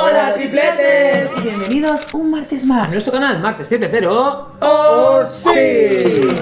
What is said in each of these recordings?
¡Hola, tripletes! Bienvenidos un martes más a nuestro canal Martes Tripletero. ¡Oh, sí!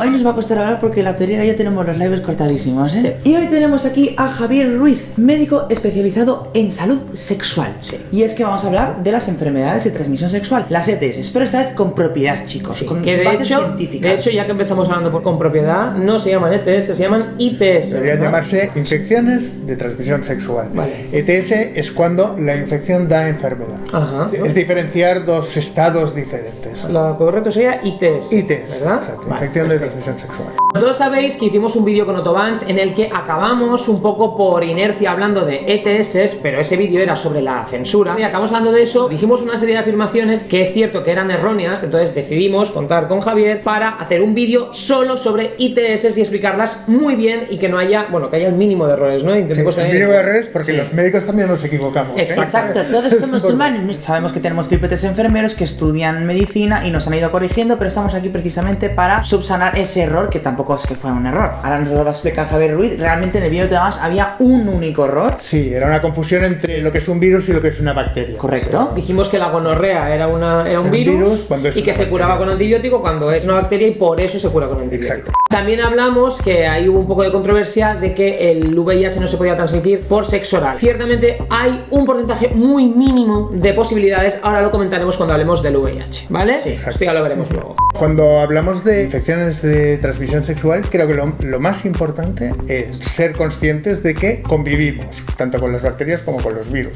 Hoy nos va a costar hablar porque la pedrera ya tenemos los lives cortadísimos, ¿eh? Sí. Y hoy tenemos aquí a Javier Ruiz, médico especializado en salud sexual. Sí. Y es que vamos a hablar de las enfermedades de transmisión sexual, las ETS, pero esta vez con propiedad, chicos, Sí, con que de bases hecho, científicas. ya que empezamos hablando con propiedad, no se llaman ETS, se llaman ITS. Deberían ¿no? llamarse infecciones de transmisión sexual. Vale. ETS es cuando la infección da enfermedad. Ajá. Es diferenciar dos estados diferentes. Lo correcto sería ITS. ITS, ¿verdad? exacto, Vale, infección de perfecto. transmisión sexual. Todos sabéis que hicimos un vídeo con Ottovans en el que acabamos un poco por inercia hablando de ETS, pero ese vídeo era sobre la censura. Y acabamos hablando de eso, dijimos una serie de afirmaciones que es cierto que eran erróneas, entonces decidimos contar con Javier para hacer un vídeo solo sobre ITS y explicarlas muy bien y que no haya, bueno, que haya el mínimo de errores, ¿no? Sí, Intentemos el que mínimo de errores porque Sí. los médicos también nos equivocamos. Exacto, todos somos humanos. Sabemos que tenemos tripletes enfermeros que estudian medicina y nos han ido corrigiendo, pero estamos aquí precisamente para subsanar ese error, que tampoco es que fuera un error. Ahora nos lo va a explicar Javier Ruiz. Realmente en el vídeo de Ottovans había un único error. Sí, era una confusión entre lo que es un virus y lo que es una bacteria. Correcto. dijimos que la gonorrea era un virus cuando es y que una se curaba bacteria. con antibiótico cuando es una bacteria y por eso se cura con antibiótico. Exacto. También hablamos que ahí hubo un poco de controversia de que el VIH no se podía transmitir por sexo oral. Ciertamente hay un porcentaje muy mínimo de posibilidades, ahora lo comentaremos cuando hablemos del VIH, ¿vale? Sí, exacto. Esto ya lo veremos luego. Cuando hablamos de infecciones de transmisión sexual, creo que lo más importante es ser conscientes de que convivimos tanto con las bacterias como con los virus.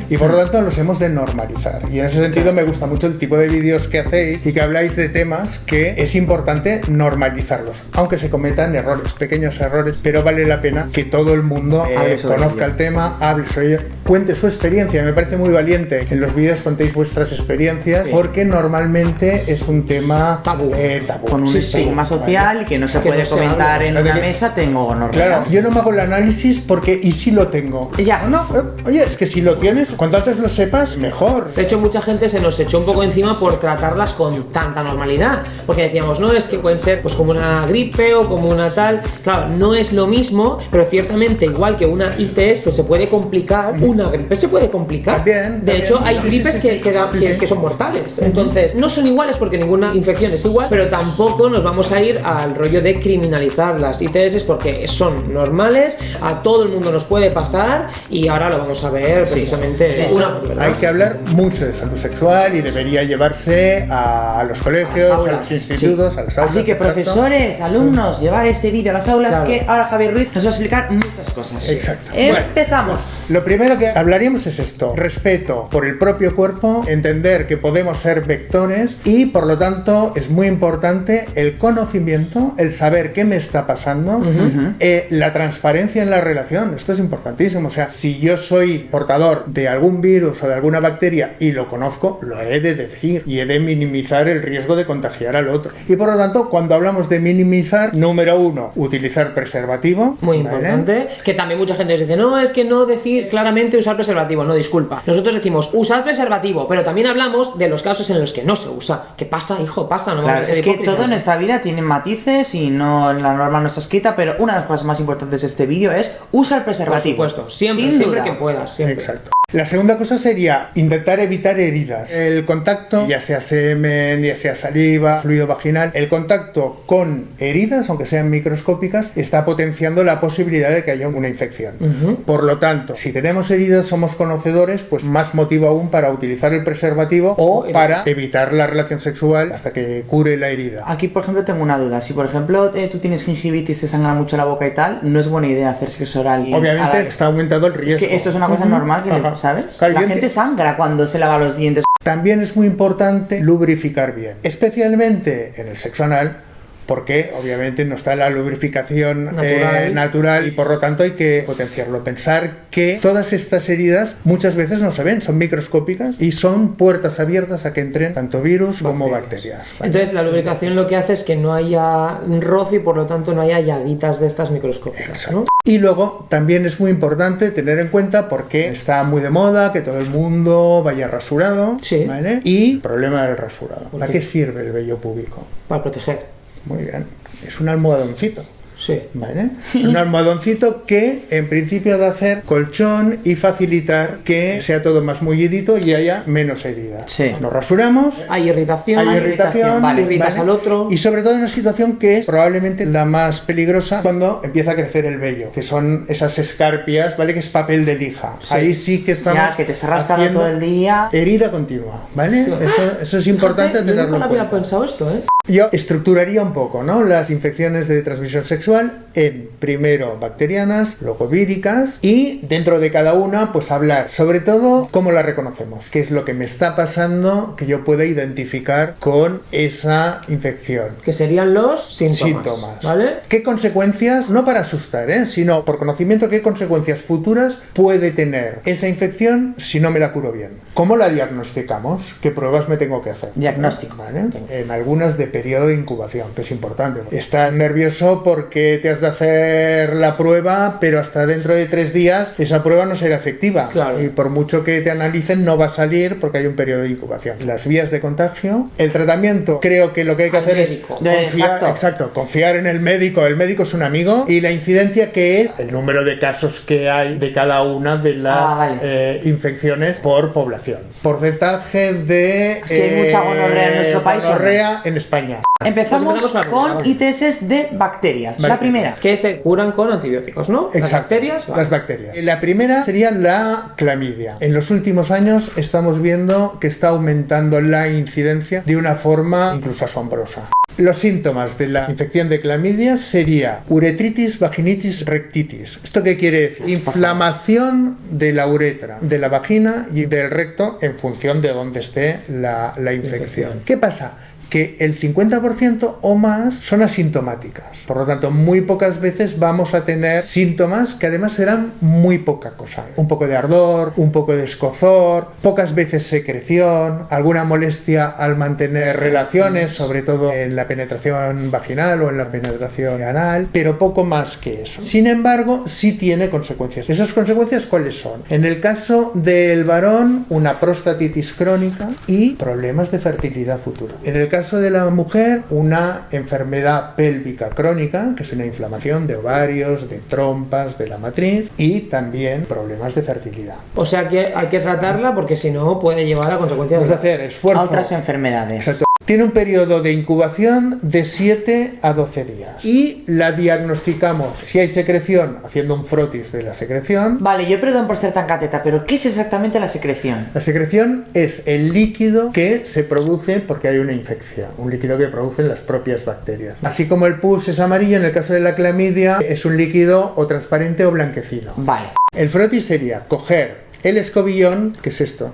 Y por lo tanto los hemos de normalizar. Y en ese sentido me gusta mucho el tipo de vídeos que hacéis y que habláis de temas que es importante normalizarlos. Aunque se cometan errores, pequeños errores, pero vale la pena que todo el mundo Hable sobre conozca ello. el tema, hable sobre ello, cuente su experiencia. Me parece muy valiente que en los vídeos contéis vuestras experiencias, Sí. porque normalmente es un tema Tabú. tabú. Con un Sí, estigma tabú, social que no se Que puede no se comentar habla. en Claro una que- mesa, tengo gonorrea. Claro, yo no me hago el análisis porque ¿y si lo tengo? Ya. No, oye, es que si lo tienes, cuanto antes lo sepas, mejor. De hecho, mucha gente se nos echó un poco encima por tratarlas con tanta normalidad. Porque decíamos, no, es que pueden ser pues como una gripe o como una tal. Claro, no es lo mismo, pero ciertamente, igual que una ITS se puede complicar, una gripe se puede complicar. También, de hecho, hay sí, gripes sí, que, sí, que da- sí, que- sí. que son mortales. Entonces, no son iguales porque ninguna infección es igual, pero tampoco nos vamos a ir al rollo de criminalizar las ITS porque son normales, a todo el mundo nos puede pasar y ahora lo vamos a ver precisamente hecho, una por, ¿verdad? Hay que hablar mucho de salud sexual y debería llevarse a los colegios, a aulas, los institutos, a las aulas. Así que exacto. profesores, alumnos, llevar este vídeo a las aulas, Claro. que ahora Javier Ruiz nos va a explicar muchas cosas. Exacto. Empezamos. Lo primero que hablaríamos es esto: respeto por el propio cuerpo, entender que podemos ser vectores y por lo tanto es muy importante el conocimiento, el saber qué me está pasando, la transparencia en la relación. Esto es importantísimo. O sea, si yo soy portador de algún virus o de alguna bacteria y lo conozco, lo he de decir y he de minimizar el riesgo de contagiar al otro. Y por lo tanto, cuando hablamos de minimizar, número uno, utilizar preservativo. Muy ¿vale? importante, que también mucha gente nos dice, no, es que no decís claramente usar preservativo, no, disculpa. Nosotros decimos, usad preservativo, pero también hablamos de los casos en los que no se usa. ¿Qué pasa, hijo? Pasa, no Claro, vamos a ser es que hipócritas. todo en nuestra vida tiene matices y no, la norma no está escrita, pero una de las cosas más importantes de este vídeo es usa el Por preservativo. supuesto, siempre, Sin siempre duda. que puedas, siempre. Exacto. La segunda cosa sería intentar evitar heridas. El contacto, ya sea semen, ya sea saliva, fluido vaginal, el contacto con heridas, aunque sean microscópicas, está potenciando la posibilidad de que haya una infección. Por lo tanto, si tenemos heridas, somos conocedores, pues más motivo aún para utilizar el preservativo o para evitar la relación sexual hasta que cure la herida. Aquí, por ejemplo, tengo una duda. Si, por ejemplo, tú tienes gingivitis, te sangra mucho la boca y tal, no es buena idea hacer sexo oral. Obviamente está aumentado el Es riesgo. que esto es una cosa normal, que Ajá. ¿sabes? Claro, La yo gente sangra cuando se lava los dientes. También es muy importante lubrificar bien, especialmente en el sexo anal, porque obviamente no está la lubrificación natural y por lo tanto hay que potenciarlo. Pensar que todas estas heridas muchas veces no se ven, son microscópicas y son puertas abiertas a que entren tanto virus como bacterias. ¿vale? Entonces la lubricación lo que hace es que no haya roce y por lo tanto no haya llaguitas de estas microscópicas, Exacto. ¿no? Y luego también es muy importante tener en cuenta porque está muy de moda que todo el mundo vaya rasurado, Sí. ¿vale? Y el problema del rasurado. ¿Por ¿Para qué? qué sirve el vello púbico? Para proteger. Muy bien. Es un almohadoncito. Sí. Sí. ¿Vale? Un almohadoncito que en principio ha de hacer colchón y facilitar que sea todo más mullidito y haya menos heridas. Sí. Nos rasuramos, Hay irritación. hay irritación, vale, irritas al otro. y sobre todo en una situación que es probablemente la más peligrosa cuando empieza a crecer el vello, que son esas escarpias, ¿vale? Que es papel de lija. Sí. Ahí sí que estamos Ya, que te se rascan haciendo todo el día. herida continua, ¿vale? Sí. Eso es importante Fíjate, yo tenerlo nunca en lo había cuenta. pensado esto, ¿eh? Yo estructuraría un poco, ¿no? Las infecciones de transmisión sexual en primero bacterianas, luego víricas y dentro de cada una pues hablar sobre todo cómo la reconocemos, qué es lo que me está pasando que yo pueda identificar con esa infección. Que serían los síntomas. ¿Vale? ¿Qué consecuencias, no para asustar, sino por conocimiento, qué consecuencias futuras puede tener esa infección si no me la curo bien? ¿Cómo la diagnosticamos? ¿Qué pruebas me tengo que hacer? Diagnóstico. ¿Vale? En algunas de periodo de incubación, que es importante. Estás nervioso porque te has de hacer la prueba, pero hasta dentro de 3 días esa prueba no será efectiva. Claro. Y por mucho que te analicen, no va a salir porque hay un periodo de incubación. Las vías de contagio, el tratamiento, creo que lo que hay que Al hacer médico. es confiar en el médico. El médico es un amigo y la incidencia que es el número de casos que hay de cada una de las infecciones por población. Porcentaje de Si hay mucha gonorrea en nuestro país, gonorrea en España. Empezamos Pues empezamos con ITS de bacterias. Vale. La primera. Que se curan con antibióticos, ¿no? Las Exacto. bacterias. Vale. Las bacterias. La primera sería la clamidia. En los últimos años estamos viendo que está aumentando la incidencia de una forma incluso asombrosa. Los síntomas de la infección de clamidia sería uretritis, vaginitis, rectitis. ¿Esto qué quiere decir? Inflamación de la uretra, de la vagina y del recto en función de dónde esté la infección. ¿Qué pasa? Que el 50% o más son asintomáticas. Por lo tanto, muy pocas veces vamos a tener síntomas que además serán muy poca cosa. Un poco de ardor, un poco de escozor, pocas veces secreción, alguna molestia al mantener relaciones, sobre todo en la penetración vaginal o en la penetración anal, pero poco más que eso. Sin embargo, sí tiene consecuencias. ¿Esas consecuencias cuáles son? En el caso del varón, una prostatitis crónica y problemas de fertilidad futura. En el caso de la mujer, una enfermedad pélvica crónica, que es una inflamación de ovarios, de trompas, de la matriz y también problemas de fertilidad. O sea que hay que tratarla porque si no puede llevar a consecuencias. Vamos a hacer esfuerzo. A otras enfermedades. Exacto. Tiene un periodo de incubación de 7 a 12 días y la diagnosticamos si hay secreción haciendo un frotis de la secreción. Vale, yo perdón por ser tan cateta, pero ¿qué es exactamente la secreción? La secreción es el líquido que se produce porque hay una infección, un líquido que producen las propias bacterias. Así como el pus es amarillo, en el caso de la clamidia es un líquido o transparente o blanquecino. Vale. El frotis sería coger el escobillón, que es esto.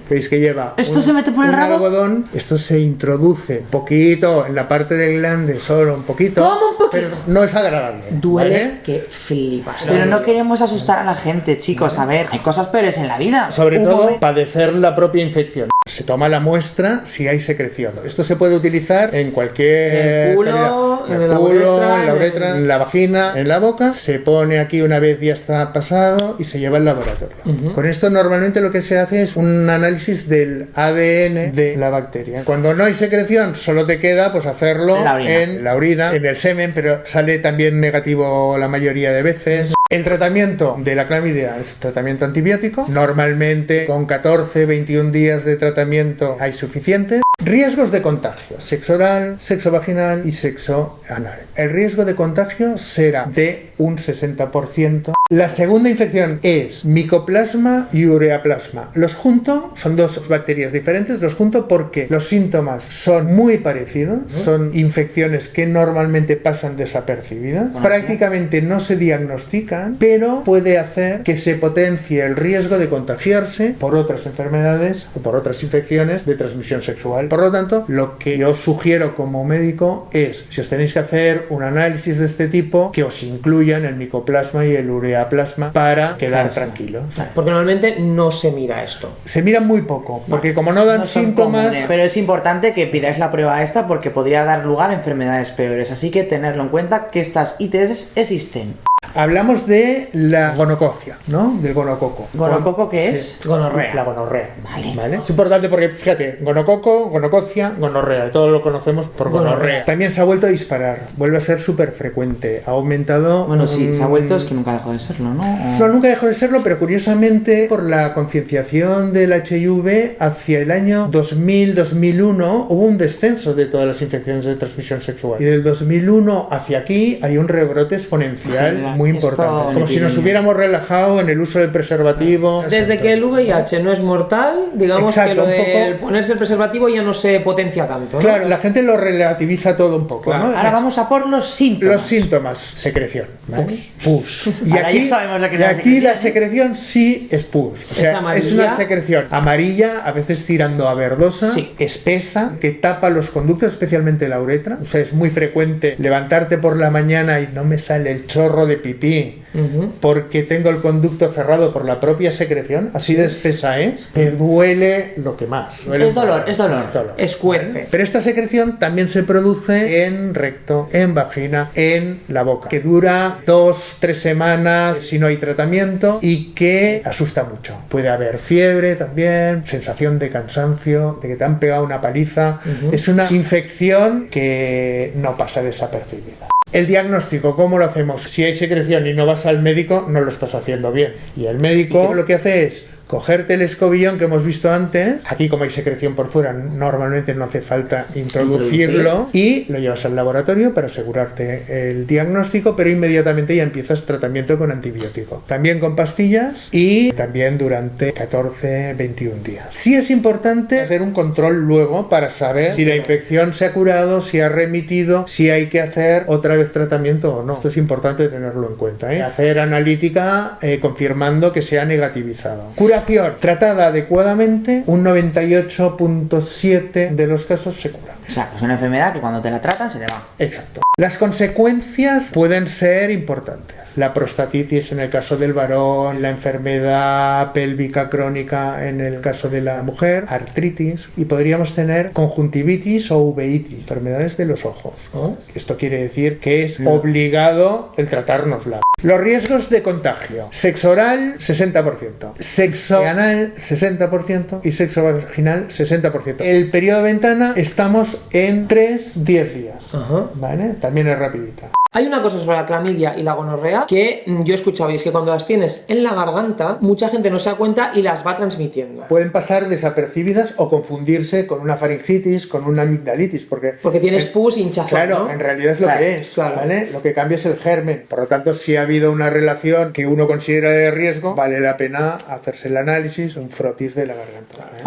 ¿Veis que lleva ¿Esto se mete por el un rabo? algodón? Esto se introduce poquito en la parte del glande, solo un poquito. ¿Cómo un poquito? Pero no es agradable. Duele ¿vale? que flipas. Pero no queremos asustar a la gente, chicos. A ver, hay cosas peores en la vida. Sobre Un todo momento. padecer la propia infección. Se toma la muestra si hay secreción. Esto se puede utilizar en cualquier En el culo, cavidad. en En la el culo, uretra, en la uretra, en la vagina, en la boca. Se pone aquí una vez ya está pasado y se lleva al laboratorio. Con esto normalmente lo que se hace es un análisis del ADN de la bacteria. Cuando no hay secreción, solo te queda pues hacerlo en la orina, en el semen, pero sale también negativo la mayoría de veces. El tratamiento de la clamidia es tratamiento antibiótico. Normalmente con 14-21 días de tratamiento hay suficiente. Riesgos de contagio: sexo oral, sexo vaginal y sexo anal. El riesgo de contagio será de un 60%. La segunda infección es micoplasma y ureaplasma. Los junto, son dos bacterias diferentes, los junto porque los síntomas son muy parecidos, son infecciones que normalmente pasan desapercibidas, prácticamente no se diagnostican, pero puede hacer que se potencie el riesgo de contagiarse por otras enfermedades o por otras infecciones de transmisión sexual. Por lo tanto, lo que yo sugiero como médico es, si os tenéis que hacer un análisis de este tipo, que os incluyan el micoplasma y el ureaplasma para quedar tranquilos. Porque normalmente no se mira esto. Se mira muy poco, porque como no dan No son síntomas... comunes. Pero es importante que pidáis la prueba esta porque podría dar lugar a enfermedades peores. Así que tenerlo en cuenta que estas ITS existen. Hablamos de la gonococia, ¿no? Del gonococo. ¿Gonococo qué es? Sí. Gonorrea. La gonorrea. Vale. Es importante porque, fíjate, gonococo, gonococia, gonorrea. Todo lo conocemos por gonorrea. También se ha vuelto a disparar. Vuelve a ser súper frecuente. Ha aumentado... Bueno, sí, se ha vuelto, es que nunca dejó de serlo, ¿no? No, nunca dejó de serlo, pero curiosamente, por la concienciación del HIV, hacia el año 2000-2001 hubo un descenso de todas las infecciones de transmisión sexual. Y del 2001 hacia aquí hay un rebrote exponencial muy importante. Como si nos hubiéramos relajado en el uso del preservativo. Desde que el VIH no es mortal, digamos que lo de ponerse el preservativo ya no se potencia tanto, ¿no? Claro, la gente lo relativiza todo un poco, Claro. ¿no? Ahora vamos a por los síntomas. Los síntomas, secreción, ¿vale? Pus. Y Ahora aquí, ya sabemos lo que es y la aquí secreción, la secreción sí es pus. O sea, amarilla. es una secreción amarilla, a veces tirando a verdosa, Sí. espesa, que tapa los conductos, especialmente la uretra. O sea, es muy frecuente levantarte por la mañana y no me sale el chorro de pipí porque tengo el conducto cerrado por la propia secreción. Así de espesa es. Te duele lo que más. Es dolor, es dolor. Escuece. Pero esta secreción también se produce en recto, en vagina, en la boca, que dura 2-3 semanas si no hay tratamiento y que asusta mucho. Puede haber fiebre también, sensación de cansancio, de que te han pegado una paliza. Es una infección que no pasa desapercibida. El diagnóstico, ¿cómo lo hacemos? Si hay secreción y no vas al médico, no lo estás haciendo bien. Y el médico lo que hace es cogerte el escobillón que hemos visto antes. Aquí, como hay secreción por fuera, normalmente no hace falta introducirlo. Y lo llevas al laboratorio para asegurarte el diagnóstico, pero inmediatamente ya empiezas tratamiento con antibiótico. También con pastillas y también durante 14-21 días. Sí es importante hacer un control luego para saber si la infección se ha curado, si ha remitido, si hay que hacer otra vez tratamiento o no. Esto es importante tenerlo en cuenta, ¿eh? Hacer analítica confirmando que se ha negativizado. Curación tratada adecuadamente, un 98.7 de los casos se curan. O sea, es una enfermedad que cuando te la tratan se te va. Exacto. Las consecuencias pueden ser importantes. La prostatitis en el caso del varón, la enfermedad pélvica crónica en el caso de la mujer, artritis, y podríamos tener conjuntivitis o uveitis, enfermedades de los ojos, ¿no? Esto quiere decir que es obligado el tratárnosla. Los riesgos de contagio: sexo oral 60%, sexo anal 60% y sexo vaginal 60%. El periodo de ventana estamos en 3-10 días. ¿Vale? También es rapidita. Hay una cosa sobre la clamidia y la gonorrea que yo he escuchado, y es que cuando las tienes en la garganta, mucha gente no se da cuenta y las va transmitiendo. Pueden pasar desapercibidas o confundirse con una faringitis, con una amigdalitis, porque tienes pus hinchazón, claro, ¿no? en realidad es lo que es, claro. ¿vale? Lo que cambia es el germen. Por lo tanto, si ha habido una relación que uno considera de riesgo, vale la pena hacerse el análisis, un frotis de la garganta, ¿eh?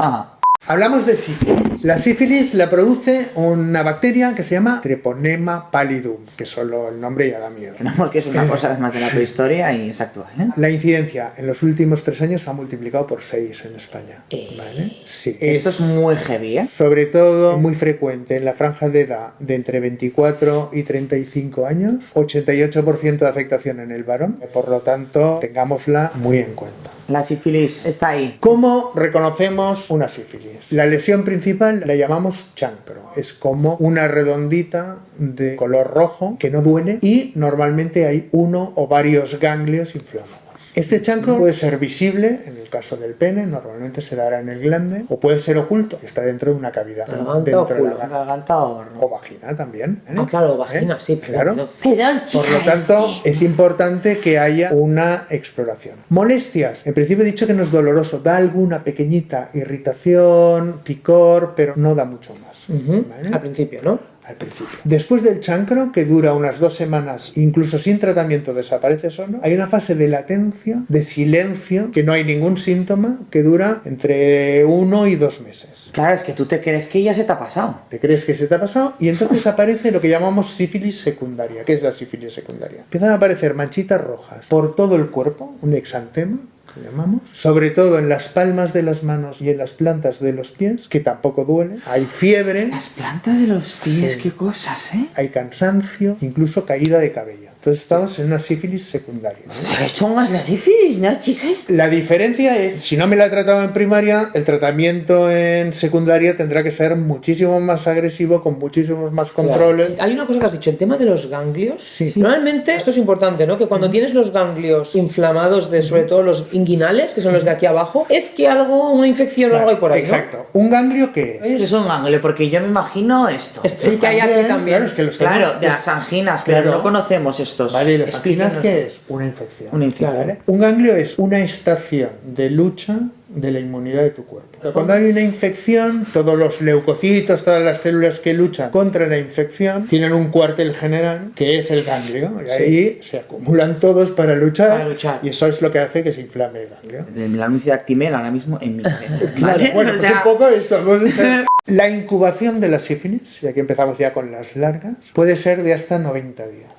Hablamos de sífilis. La sífilis la produce una bacteria que se llama Treponema pallidum, que solo el nombre ya da miedo. No, porque es una cosa más de la prehistoria y es actual, ¿eh? La incidencia en los últimos 3 años se ha multiplicado por 6 en España. ¿Vale? Sí. Esto es muy heavy, ¿eh? Sobre todo muy frecuente en la franja de edad de entre 24 y 35 años, 88% de afectación en el varón, por lo tanto, tengámosla muy en cuenta. La sífilis está ahí. ¿Cómo reconocemos una sífilis? La lesión principal la llamamos chancro. Es como una redondita de color rojo que no duele y normalmente hay uno o varios ganglios inflamados. Este chancro puede ser visible en el caso del pene, normalmente se dará en el glande, o puede ser oculto, que está dentro de una cavidad. Dentro de la garganta o vagina también. Ah, claro, vagina, sí. Claro. Perdón, chicas. Por lo tanto, es importante que haya una exploración. Molestias. En principio he dicho que no es doloroso, da alguna pequeñita irritación, picor, pero no da mucho más. ¿Vale? Al principio, ¿no? Al principio. Después del chancro, que dura unas 2 semanas, incluso sin tratamiento desaparece solo, hay una fase de latencia, de silencio, que no hay ningún síntoma, que dura entre 1 y 2 meses. Claro, es que tú te crees que ya se te ha pasado. Te crees que se te ha pasado y entonces aparece lo que llamamos sífilis secundaria. ¿Qué es la sífilis secundaria? Empiezan a aparecer manchitas rojas por todo el cuerpo, un exantema, que llamamos, sobre todo en las palmas de las manos y en las plantas de los pies, que tampoco duele. Hay fiebre. Las plantas de los pies, Sí. qué cosas, ¿eh? Hay cansancio, incluso caída de cabello. Entonces estamos en una sífilis secundaria. ¿Qué chungas la sífilis, no, chicas? La diferencia es, si no me la he tratado en primaria, el tratamiento en secundaria tendrá que ser muchísimo más agresivo, con muchísimos más controles. Hay una cosa que has dicho, el tema de los ganglios. Sí. Normalmente, esto es importante, ¿no? Que cuando tienes los ganglios inflamados, sobre todo los inguinales, que son los de aquí abajo, es que una infección o algo hay por ahí, ¿no? Exacto. ¿Un ganglio qué ¿Qué es? es un ganglio? Porque yo me imagino esto. Es que hay aquí también. Claro, es que los Claro, tenemos- de las anginas, pero Claro. no conocemos estos. Vale, ¿y las anginas Explíquenos. qué es? Una infección. Una infección. ¿Vale? Un ganglio es una estación de lucha de la inmunidad de tu cuerpo. Cuando hay una infección, todos los leucocitos, todas las células que luchan contra la infección, tienen un cuartel general que es el ganglio. Y ahí se acumulan todos para luchar. Y eso es lo que hace que se inflame el ganglio. El anuncio de Actimel ahora mismo en mi cabeza. Vale, bueno, O pues sea, un poco esto. Vamos a hacer- La incubación de la sífilis, y aquí empezamos ya con las largas, puede ser de hasta 90 días.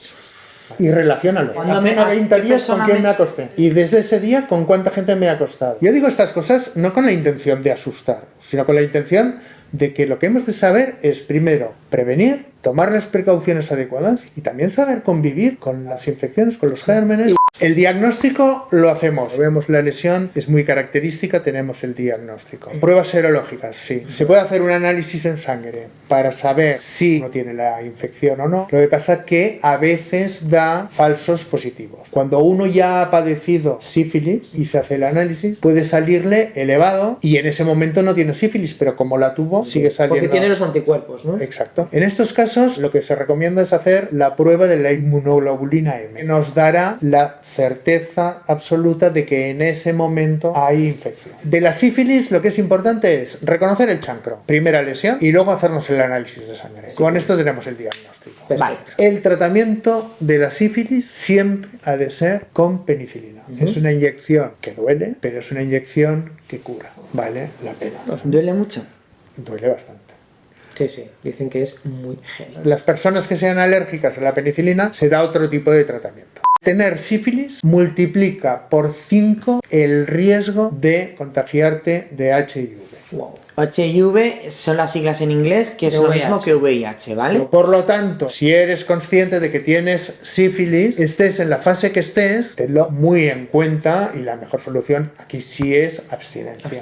Y relaciónalo. Cuando Hace me- 90 ¿qué días con persona quién me- me acosté. Y desde ese día con cuánta gente me ha acostado. Yo digo estas cosas no con la intención de asustar, sino con la intención de que lo que hemos de saber es, primero, prevenir, tomar las precauciones adecuadas y también saber convivir con las infecciones, con los gérmenes. El diagnóstico lo hacemos. Vemos la lesión, es muy característica, tenemos el diagnóstico. Pruebas serológicas, sí. Se puede hacer un análisis en sangre para saber si uno tiene la infección o no. Lo que pasa es que a veces da falsos positivos. Cuando uno ya ha padecido sífilis y se hace el análisis, puede salirle elevado y en ese momento no tiene sífilis, pero como la tuvo, sigue saliendo. Porque tiene los anticuerpos, ¿no? Exacto. En estos casos, lo que se recomienda es hacer la prueba de la inmunoglobulina M, que nos dará la certeza absoluta de que en ese momento hay infección. De la sífilis, lo que es importante es reconocer el chancro, primera lesión, y luego hacernos el análisis de sangre. Con esto tenemos el diagnóstico. Vale. El tratamiento de la sífilis siempre ha de ser con penicilina. Es una inyección que duele, pero es una inyección que cura. Vale la pena. ¿Duele mucho? Duele bastante. Sí, sí, dicen que es muy genial. Las personas que sean alérgicas a la penicilina se da otro tipo de tratamiento. Tener sífilis multiplica por 5 el riesgo de contagiarte de HIV. Wow. HIV son las siglas en inglés, que es lo VIH. mismo que VIH, ¿vale? Por lo tanto, si eres consciente de que tienes sífilis, estés en la fase que estés, tenlo muy en cuenta y la mejor solución aquí sí es abstinencia.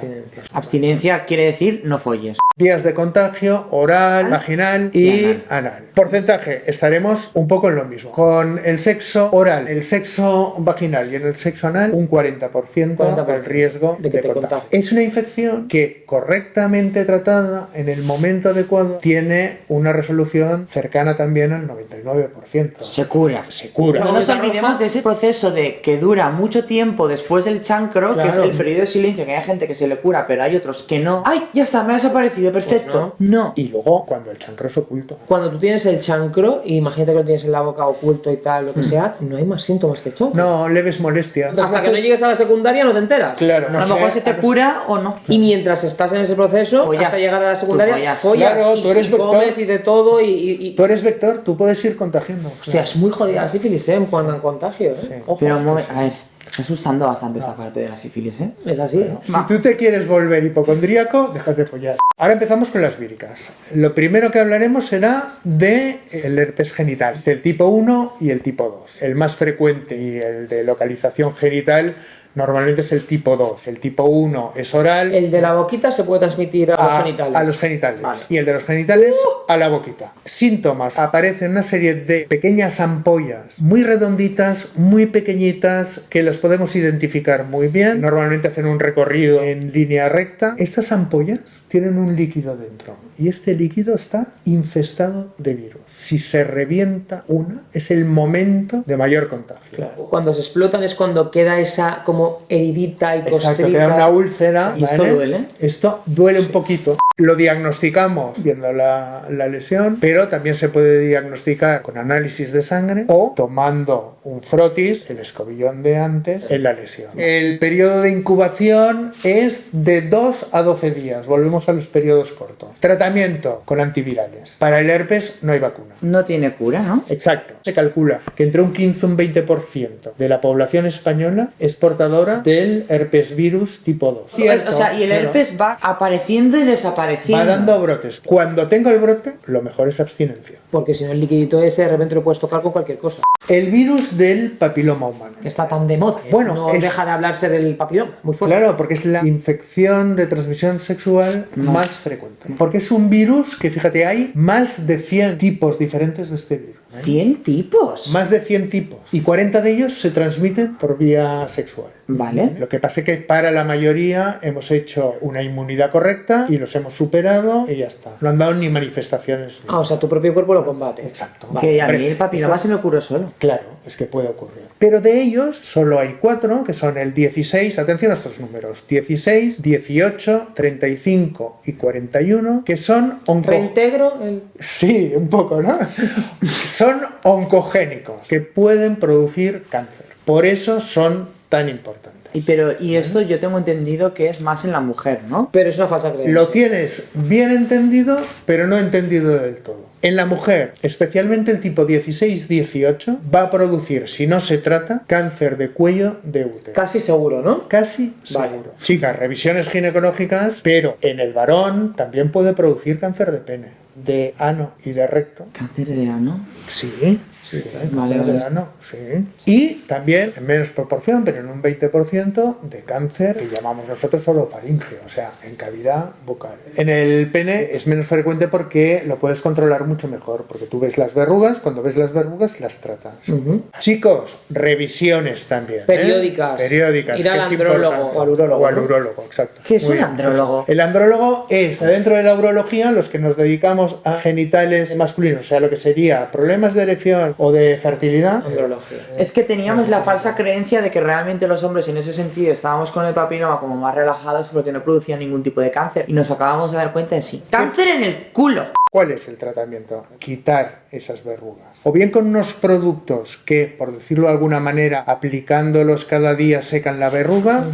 Abstinencia quiere decir no folles. Vías de contagio, oral, vaginal y anal. Porcentaje, estaremos un poco en lo mismo. Con el sexo oral, el sexo vaginal y en el sexo anal, un 40% el riesgo de que te contagio. contagie. Es una infección que correctamente tratada en el momento adecuado tiene una resolución cercana también al 99%. Se cura. Se cura. No nos olvidemos de ese proceso de que dura mucho tiempo después del chancro, que es Claro. el periodo de silencio, que hay gente que se le cura, pero hay otros que no. ¡Ay, ya está, me ha desaparecido! Perfecto. No. Y luego cuando el chancro es oculto. Cuando tú tienes el chancro, y imagínate que lo tienes en la boca oculto y tal, lo que sea, no hay más síntomas que chancro. No, leves molestias. Hasta que no llegues a la secundaria no te enteras. Claro, A lo mejor se te cura o no. Y mientras estás en ese proceso, Follas. hasta llegar a la secundaria, Tú follas. Claro, y, tú eres y vector. comes y de todo y Tú eres vector, tú puedes ir contagiando. Hostia, es muy jodida la sífilis, ¿eh? Cuando en contagios, ¿eh? Sí. Ojo. Pero, a ver, está asustando bastante esta parte de la sífilis, ¿eh? Es así, ¿eh? Si tú te quieres volver hipocondríaco, dejas de follar. Ahora empezamos con las víricas. Lo primero que hablaremos será de el herpes genital, del tipo 1 y el tipo 2. El más frecuente y el de localización genital normalmente es el tipo 2. El tipo 1 es oral. El de la boquita se puede transmitir a los genitales. A los genitales. Vale. Y el de los genitales a la boquita. Síntomas. Aparecen una serie de pequeñas ampollas muy redonditas, muy pequeñitas, que las podemos identificar muy bien. Normalmente hacen un recorrido en línea recta. Estas ampollas tienen un líquido dentro. Y este líquido está infestado de virus. Si se revienta una, es el momento de mayor contagio. Claro. Cuando se explotan es cuando queda esa como heridita y Exacto, costrica. queda una úlcera. ¿Y esto ¿vale? duele? Esto duele un poquito. Lo diagnosticamos viendo la lesión, pero también se puede diagnosticar con análisis de sangre o tomando un frotis, el escobillón de antes, en la lesión. El periodo de incubación es de 2 a 12 días. Volvemos a los periodos cortos. Tratamiento con antivirales. Para el herpes no hay vacuna. No tiene cura, ¿no? Exacto. Se calcula que entre un 15 y un 20% de la población española es portadora del herpes virus tipo 2. O sea, y el herpes va apareciendo y desapareciendo. apareciendo. Va dando brotes. Cuando tengo el brote, lo mejor es abstinencia. Porque si no, el liquidito ese de repente lo puedes tocar con cualquier cosa. El virus del papiloma humano. Que está tan de moda. Bueno, no deja de hablarse del papiloma. Muy fuerte. Claro, porque es la infección de transmisión sexual más frecuente. Porque es un virus que, fíjate, hay más de 100 tipos diferentes de este virus. 100 tipos. Más de 100 tipos. Y 40 de ellos se transmiten por vía sexual. Vale. Lo que pasa es que para la mayoría hemos hecho una inmunidad correcta y los hemos superado y ya está. No han dado ni manifestaciones. O sea, tu propio cuerpo lo combate. Exacto. Que a mí Hombre, el papiloma se me ocurrió solo. Claro, es que puede ocurrir. Pero de ellos solo hay 4, que son el 16, atención a estos números, 16, 18, 35 y 41, que son Reintegro el... Sí, un poco, ¿no? Son oncogénicos, que pueden producir cáncer. Por eso son tan importantes. Y esto yo tengo entendido que es más en la mujer, ¿no? Pero es una falsa creencia. Lo tienes bien entendido, pero no entendido del todo. En la mujer, especialmente el tipo 16-18, va a producir, si no se trata, cáncer de cuello de útero. Casi seguro, ¿no? Casi Vale. seguro. Chicas, revisiones ginecológicas, pero en el varón también puede producir cáncer de pene, de ano y de recto. Cáncer de ano. Sí. Sí, Vale, cáncer de vale. ano, sí. Y también, en menos proporción, pero en un 20%, de cáncer que llamamos nosotros orofaringeo, o sea, en cavidad bucal. En el pene es menos frecuente porque lo puedes controlar mucho mejor, porque tú ves las verrugas, cuando ves las verrugas las tratas. Chicos, revisiones también. Periódicas. Periódicas. Ir al que es andrólogo importante. o al urólogo, O al ¿no? urólogo, exacto. ¿Qué es Muy un bien. andrólogo? El andrólogo es, dentro de la urología, los que nos dedicamos a genitales masculinos, o sea, lo que sería problemas de erección o de fertilidad. Andrología. Es que teníamos la falsa creencia de que realmente los hombres en ese sentido estábamos con el papiloma como más relajados porque no producían ningún tipo de cáncer. Y nos acabamos de dar cuenta de sí. ¡Cáncer en el culo! ¿Cuál es el tratamiento? Quitar esas verrugas. O bien con unos productos que, por decirlo de alguna manera, aplicándolos cada día secan la verruga,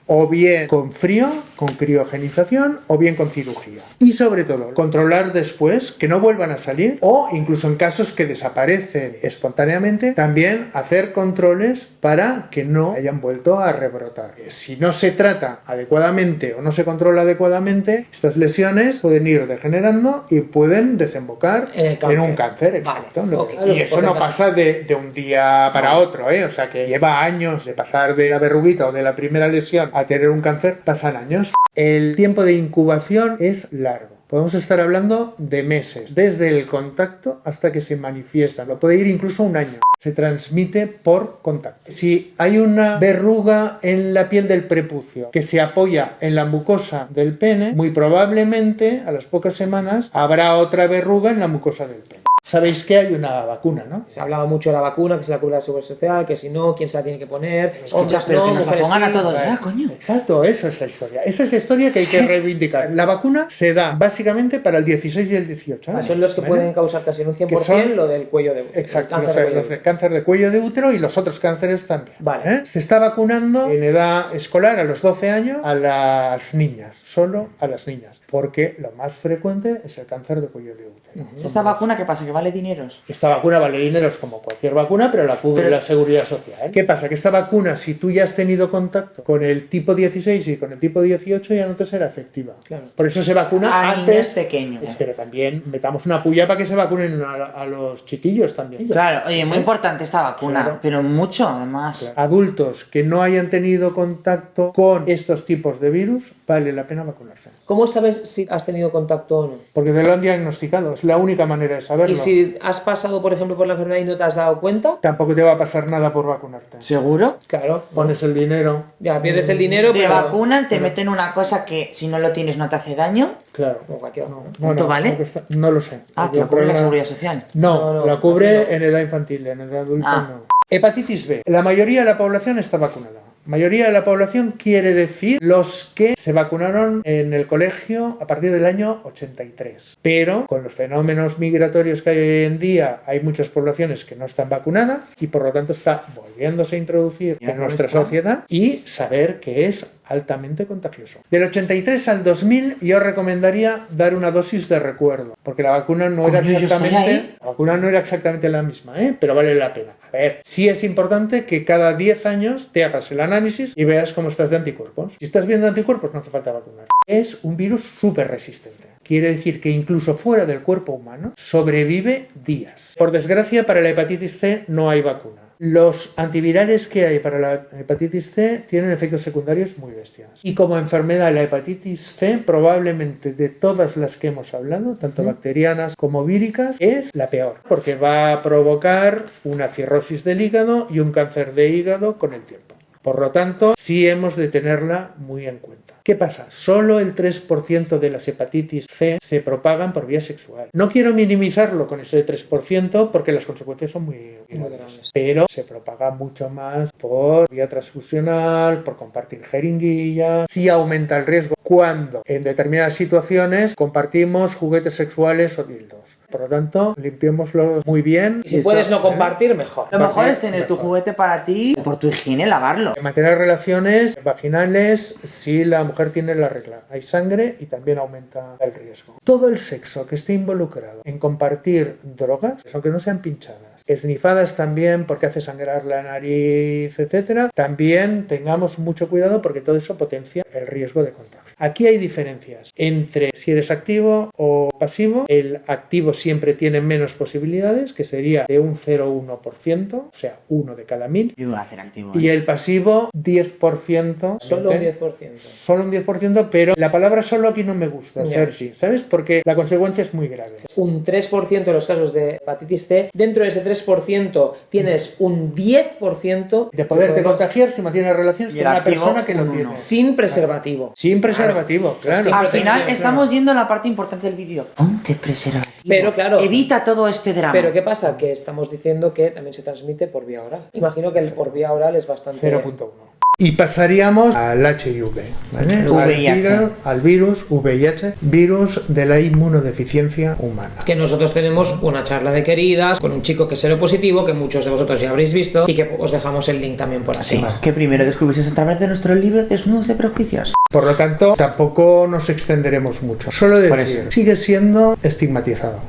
o bien con frío, con criogenización, o bien con cirugía. Y sobre todo, controlar después que no vuelvan a salir, o incluso en casos que desaparecen espontáneamente, también hacer controles para que no hayan vuelto a rebrotar. Si no se trata adecuadamente o no se controla adecuadamente, estas lesiones pueden ir degenerando y pueden desembocar en un cáncer. Exacto. Vale. Ok. Y eso no pasa de un día para otro, ¿eh? O sea que lleva años de pasar de la verruguita o de la primera lesión a tener un cáncer, pasan años. El tiempo de incubación es largo. Podemos estar hablando de meses, desde el contacto hasta que se manifiesta. Lo puede ir incluso un año. Se transmite por contacto. Si hay una verruga en la piel del prepucio que se apoya en la mucosa del pene, muy probablemente a las pocas semanas habrá otra verruga en la mucosa del pene. Sabéis que hay una vacuna, ¿no? Se ha hablado mucho de la vacuna, que se la cubre la Seguridad Social, que si no, quién se la tiene que poner. Escucha, Hombres pero no, que nos la mujeres pongan sí. a todos Vale. ya, coño. Exacto, esa es la historia. Esa es la historia que hay que reivindicar. La vacuna se da básicamente para el 16 y el 18 años. Son los que ¿vale? pueden causar casi en un 100% Que son- lo del cuello de útero. Exacto, el cáncer de cuello los de cáncer de cuello de útero y los otros cánceres también. Vale. Se está vacunando en edad escolar a los 12 años a las niñas, solo a las niñas, porque lo más frecuente es el cáncer de cuello de útero. ¿Esta vacuna qué pasa? ¿Que vale dineros? Esta vacuna vale dineros como cualquier vacuna, pero la cubre Pero- la Seguridad Social. ¿Qué pasa? Que esta vacuna, si tú ya has tenido contacto con el tipo 16 y con el tipo 18, ya no te será efectiva. Claro. Por eso se vacuna A niños antes. pequeños. Pero también metamos una puya para que se vacunen a los chiquillos también. Claro, oye, muy importante esta vacuna, Claro. pero mucho además. Adultos que no hayan tenido contacto con estos tipos de virus, vale la pena vacunarse. ¿Cómo sabes si has tenido contacto o no? Porque te lo han diagnosticado, es la única manera de saberlo. Y si has pasado, por ejemplo, por la enfermedad y no te has dado cuenta, Tampoco te va a pasar nada por vacunarte. ¿Seguro? claro, Pones el dinero. ya pierdes el dinero, Te pero... vacunan, te meten una cosa que si no lo tienes no te hace daño. Claro. Como cualquiera. ¿Cuánto vale? No lo sé. Ah, que lo cubre la Seguridad Social. No, No, la cubre aquí no. en edad infantil, en edad adulta Ah. no. Hepatitis B. La mayoría de la población está vacunada. Mayoría de la población quiere decir los que se vacunaron en el colegio a partir del año 83. Pero con los fenómenos migratorios que hay hoy en día, hay muchas poblaciones que no están vacunadas y por lo tanto está volviéndose a introducir Ya en no nuestra está. sociedad y saber que es altamente contagioso. Del 83 al 2000 yo recomendaría dar una dosis de recuerdo, porque la vacuna no era exactamente la misma, pero vale la pena. A ver, sí es importante que cada 10 años te hagas el análisis y veas cómo estás de anticuerpos. Si estás viendo anticuerpos, no hace falta vacunar. Es un virus súper resistente. Quiere decir que incluso fuera del cuerpo humano sobrevive días. Por desgracia, para la hepatitis C no hay vacuna. Los antivirales que hay para la hepatitis C tienen efectos secundarios muy bestias. Y como enfermedad, la hepatitis C, probablemente de todas las que hemos hablado, tanto bacterianas como víricas, es la peor, porque va a provocar una cirrosis del hígado y un cáncer de hígado con el tiempo. Por lo tanto, sí hemos de tenerla muy en cuenta. ¿Qué pasa? Solo el 3% de las hepatitis C se propagan por vía sexual. No quiero minimizarlo con ese 3% porque las consecuencias son muy graves. Pero se propaga mucho más por vía transfusional, por compartir jeringuilla. Sí aumenta el riesgo cuando en determinadas situaciones compartimos juguetes sexuales o dildos. Por lo tanto, limpiémoslos muy bien. Y si puedes no compartir, mejor. Lo mejor es tener tu juguete para ti, por tu higiene, lavarlo. Mantener relaciones vaginales si la mujer tiene la regla. Hay sangre y también aumenta el riesgo. Todo el sexo que esté involucrado en compartir drogas, aunque no sean pinchadas, esnifadas también porque hace sangrar la nariz, etcétera, también tengamos mucho cuidado porque todo eso potencia el riesgo de contagio. Aquí hay diferencias entre si eres activo o pasivo. El activo siempre tiene menos posibilidades, que sería de un 0,1%, o sea, 1 de cada 1000. Yo voy a hacer activo. Y el pasivo, 10%. Solo un 10%. Solo un 10%, pero la palabra solo aquí no me gusta, Sergi, ¿sabes? Porque la consecuencia es muy grave. Un 3% de los casos de hepatitis C. Dentro de ese 3% tienes un 10% de poderte contagiar si mantienes relaciones con una persona que lo tiene. Sin preservativo. Sin preservativo, claro. Al final estamos yendo a la parte importante del vídeo. Ponte preservativo. Pero claro. Evita todo este drama. Pero ¿qué pasa? Que estamos diciendo que también se transmite por vía oral. Imagino que el por vía oral es bastante... 0,1. Y pasaríamos al HIV, ¿vale? VIH. Al virus VIH, virus de la inmunodeficiencia humana. Que nosotros tenemos una charla de queridas con un chico que es seropositivo, que muchos de vosotros ya habréis visto, y que os dejamos el link también por aquí. Sí, que primero descubrís a través de nuestro libro Desnudos de Prejuicios. Por lo tanto, tampoco nos extenderemos mucho. Solo decir, sigue siendo estigmatizado.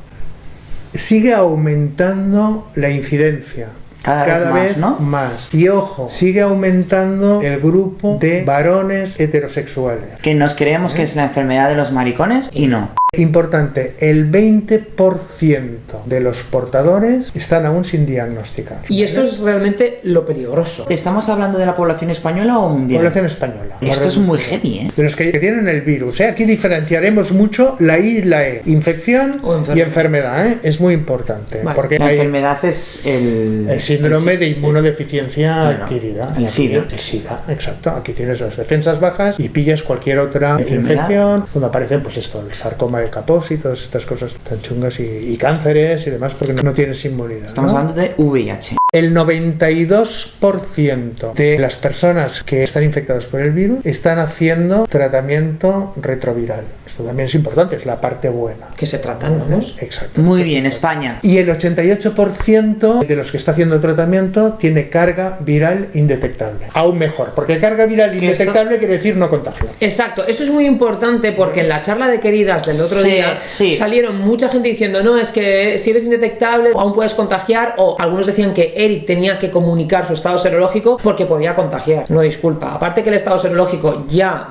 Sigue aumentando la incidencia. Cada vez más. Y ojo, sigue aumentando el grupo de varones heterosexuales. Que nos creemos que es la enfermedad de los maricones y no. Importante, el 20% de los portadores están aún sin diagnosticar. Y esto es realmente lo peligroso. ¿Estamos hablando de la población española o mundial? Población española. Esto es muy heavy, ¿eh? De los que tienen el virus, ¿eh? Aquí diferenciaremos mucho la I y la E. Infección y enfermedad, ¿eh? Es muy importante. Vale. Porque la enfermedad es el síndrome de inmunodeficiencia adquirida. El SIDA. El SIDA, exacto. Aquí tienes las defensas bajas y pillas cualquier otra infección. Cuando aparece, pues esto, el sarcoma de Kaposi y todas estas cosas tan chungas y cánceres y demás, porque no tienes inmunidad. Estamos hablando de VIH. El 92% de las personas que están infectadas por el virus están haciendo tratamiento retroviral. Esto también es importante, es la parte buena. Que se tratan, vamos. Exacto. Muy bien, España. Y el 88% de los que está haciendo tratamiento tiene carga viral indetectable. Aún mejor, porque carga viral indetectable quiere decir no contagio. Exacto, esto es muy importante porque en la charla de queridas del otro día salieron mucha gente diciendo, no, es que si eres indetectable aún puedes contagiar, o algunos decían que Eric tenía que comunicar su estado serológico porque podía contagiar. No, disculpa. Aparte que el estado serológico ya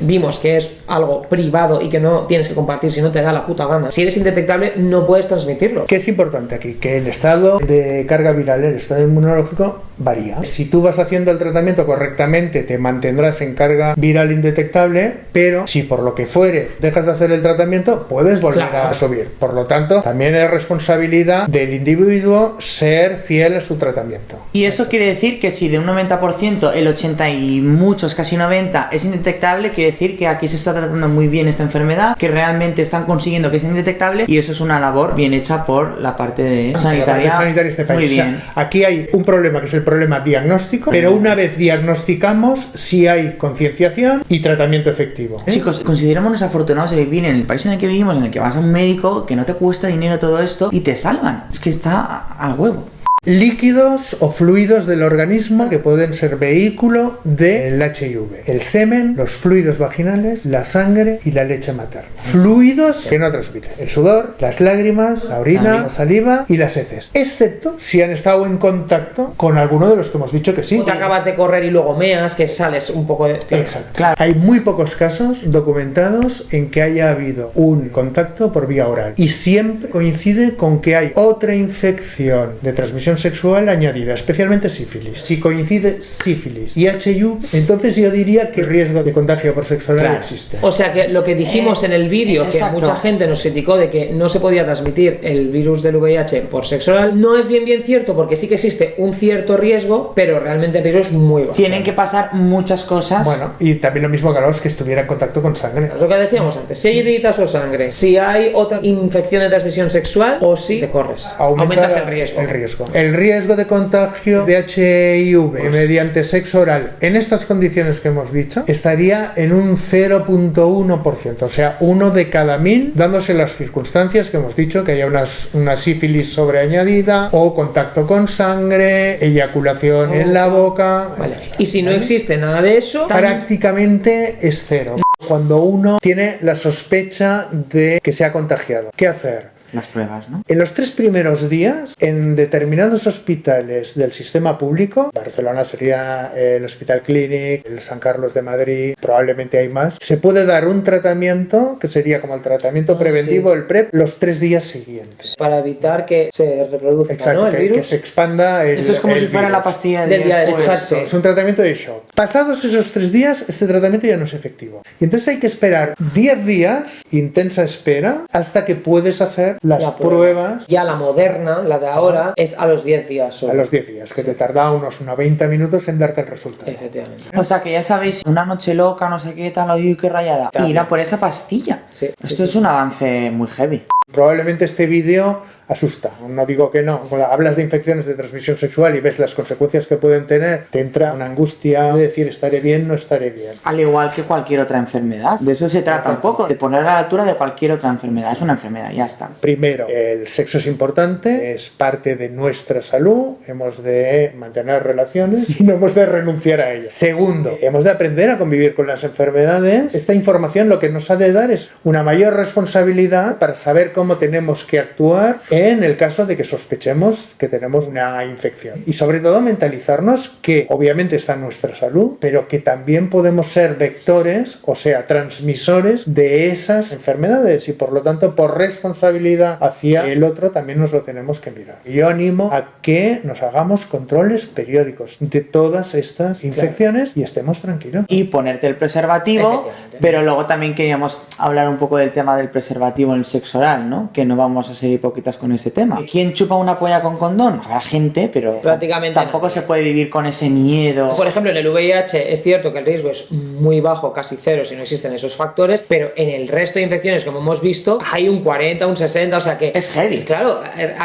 vimos que es algo privado y que no tienes que compartir si no te da la puta gana. Si eres indetectable no puedes transmitirlo. ¿Qué es importante aquí? Que el estado de carga viral, el estado inmunológico varía. Si tú vas haciendo el tratamiento correctamente te mantendrás en carga viral indetectable, pero si por lo que fuere dejas de hacer el tratamiento puedes volver a subir. Por lo tanto, también es responsabilidad del individuo ser fiel a su tratamiento. Y eso quiere decir que si de un 90% el 80 y muchos, casi 90 es indetectable, quiere decir que aquí se está tratando muy bien esta enfermedad, que realmente están consiguiendo que sea indetectable, y eso es una labor bien hecha por la parte de sanitaria. La parte sanitaria de este país. Muy bien. O sea, aquí hay un problema que es el problema diagnóstico, pero una vez diagnosticamos sí hay concienciación y tratamiento efectivo. Chicos, considerémonos afortunados de vivir en el país en el que vivimos, en el que vas a un médico, que no te cuesta dinero todo esto y te salvan. Es que está a huevo. líquidos o fluidos del organismo que pueden ser vehículo del HIV. El semen, los fluidos vaginales, la sangre y la leche materna. Fluidos que no transmiten. El sudor, las lágrimas, la orina, la saliva y las heces. Excepto si han estado en contacto con alguno de los que hemos dicho que sí. O te acabas de correr y luego meas, que sales un poco de... Exacto. Claro. Hay muy pocos casos documentados en que haya habido un contacto por vía oral. Y siempre coincide con que hay otra infección de transmisión sexual añadida, especialmente sífilis. Si coincide sífilis y HIV, entonces yo diría que el riesgo de contagio por sexo oral existe. O sea que lo que dijimos en el vídeo, que exacto. mucha gente nos criticó de que no se podía transmitir el virus del VIH por sexo oral, no es bien cierto, porque sí que existe un cierto riesgo, pero realmente el riesgo es muy bajo. Tienen que pasar muchas cosas. Bueno, y también lo mismo que a los que estuviera en contacto con sangre. Es lo que decíamos antes, si hay heridas o sangre, si hay otra infección de transmisión sexual o si te corres, aumentas el riesgo. El riesgo de contagio de HIV mediante sexo oral en estas condiciones que hemos dicho estaría en un 0.1%, o sea, 1 de cada 1000, dándose las circunstancias que hemos dicho, que haya una sífilis sobreañadida o contacto con sangre, eyaculación en la boca. Vale. Y si no existe nada de eso, prácticamente es cero. Cuando uno tiene la sospecha de que se ha contagiado, ¿qué hacer? Las pruebas, ¿no? En los 3 primeros días, en determinados hospitales del sistema público, Barcelona sería el Hospital Clínic, el San Carlos de Madrid, probablemente hay más, se puede dar un tratamiento que sería como el tratamiento preventivo, el PrEP, los 3 días siguientes. Para evitar que se reproduzca, exacto, ¿no? El virus. Que se expanda el Eso es como si fuera virus. la pastilla del día después. exacto. Es un tratamiento de shock. Pasados esos 3 días, este tratamiento ya no es efectivo. Y entonces hay que esperar 10 días, intensa espera, hasta que puedes hacer las pruebas. Ya la moderna, la de ahora, es a los 10 días solo. A los 10 días, que te tarda unos 90 minutos en darte el resultado. Efectivamente. O sea que ya sabéis, una noche loca, no sé qué tal, uy, qué rayada. Claro. Ir a por esa pastilla. Sí. Esto es un avance muy heavy. Probablemente este vídeo asusta, no digo que no. Cuando hablas de infecciones de transmisión sexual y ves las consecuencias que pueden tener, te entra una angustia de decir estaré bien, no estaré bien. Al igual que cualquier otra enfermedad. De eso se trata un poco, de poner a la altura de cualquier otra enfermedad. Es una enfermedad, ya está. Primero, el sexo es importante, es parte de nuestra salud, hemos de mantener relaciones y no hemos de renunciar a ellas. Segundo, hemos de aprender a convivir con las enfermedades. Esta información lo que nos ha de dar es una mayor responsabilidad para saber cómo tenemos que actuar en el caso de que sospechemos que tenemos una infección. Y sobre todo mentalizarnos que obviamente está en nuestra salud, pero que también podemos ser vectores, o sea, transmisores de esas enfermedades y por lo tanto por responsabilidad hacia el otro también nos lo tenemos que mirar. Yo animo a que nos hagamos controles periódicos de todas estas infecciones y estemos tranquilos. Y ponerte el preservativo, pero luego también queríamos hablar un poco del tema del preservativo en el sexo oral, ¿no? Que no vamos a ser hipócritas con ese tema. ¿Quién chupa una polla con condón? Habrá gente, pero prácticamente tampoco se puede vivir con ese miedo. Por ejemplo, en el VIH es cierto que el riesgo es muy bajo, casi cero si no existen esos factores, pero en el resto de infecciones, como hemos visto, hay un 40, un 60, o sea que... Es heavy. Claro,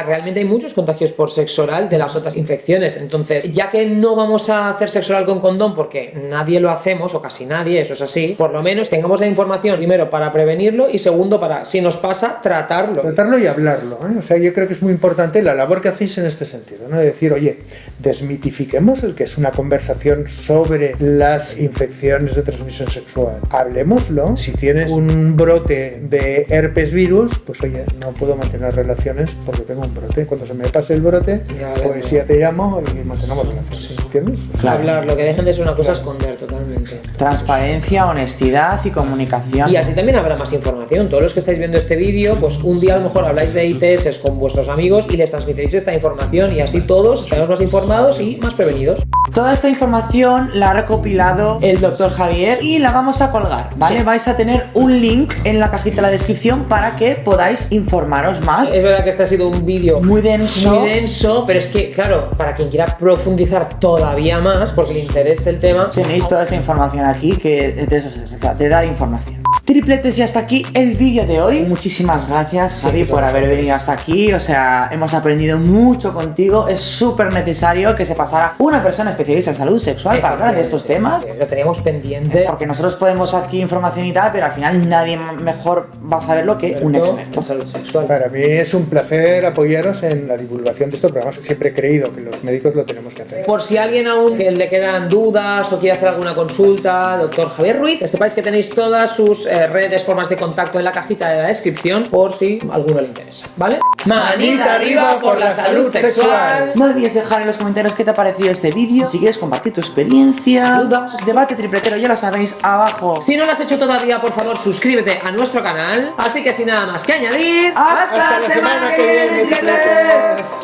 realmente hay muchos contagios por sexo oral de las otras infecciones, entonces, ya que no vamos a hacer sexo oral con condón porque nadie lo hacemos, o casi nadie, eso es así, por lo menos tengamos la información, primero, para prevenirlo y segundo, para, si nos pasa, tratarlo. Tratarlo y hablarlo, ¿eh? O sea, yo creo que es muy importante la labor que hacéis en este sentido, ¿no? De decir, oye, desmitifiquemos el que es una conversación sobre las infecciones de transmisión sexual. Hablemoslo. Si tienes un brote de herpes virus, pues oye, no puedo mantener relaciones porque tengo un brote. Cuando se me pase el brote, pues ya te llamo y mantenemos relaciones. ¿Entiendes? Claro. Hablarlo, que dejen de ser una cosa a esconder totalmente. Transparencia, honestidad y comunicación. Y así también habrá más información. Todos los que estáis viendo este vídeo, pues un día a lo mejor habláis de ITS con vuestros amigos y les transmitiréis esta información y así todos estaremos más informados y más prevenidos. Toda esta información la ha recopilado el doctor Javier y la vamos a colgar, ¿vale? Sí. Vais a tener un link en la cajita de la descripción para que podáis informaros más. Es verdad que este ha sido un vídeo Muy denso. pero es que, claro, para quien quiera profundizar todavía más, porque le interese el tema, Tenéis toda esta información aquí, que de eso se trata, de dar información. Tripletes, y hasta aquí el vídeo de hoy. Muchísimas gracias, Javi, por haber venido hasta aquí. O sea, hemos aprendido mucho contigo. Es súper necesario que se pasara una persona especialista en salud sexual para hablar de estos temas. Lo teníamos pendiente. Porque nosotros podemos adquirir información y tal, pero al final nadie mejor va a saberlo que un experto en salud sexual. Para mí es un placer apoyaros en la divulgación de estos programas. Siempre he creído que los médicos lo tenemos que hacer. Por si a alguien aún que le quedan dudas o quiere hacer alguna consulta, doctor Javier Ruiz, que sepáis que tenéis todas sus redes, formas de contacto en la cajita de la descripción por si alguno le interesa, ¿vale? Manita arriba por la salud sexual. No olvides dejar en los comentarios qué te ha parecido este vídeo. Si quieres compartir tu experiencia, dudas, debate tripletero, ya lo sabéis, abajo. Si no lo has hecho todavía, por favor, suscríbete a nuestro canal. Así que sin nada más que añadir, ¡hasta la semana que viene, tripletes!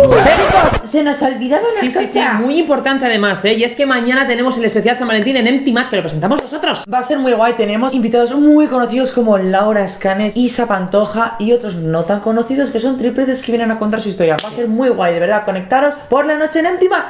Médicos, se nos olvidaba una cosa. Sí, muy importante además, y es que mañana tenemos el especial San Valentín en Empty Mat, que lo presentamos nosotros. Va a ser muy guay, tenemos invitados muy conocidos como Laura Escanes, Isa Pantoja y otros no tan conocidos que son tripletes que vienen a contar su historia. Va a ser muy guay, de verdad, conectaros por la noche en Empty Mat.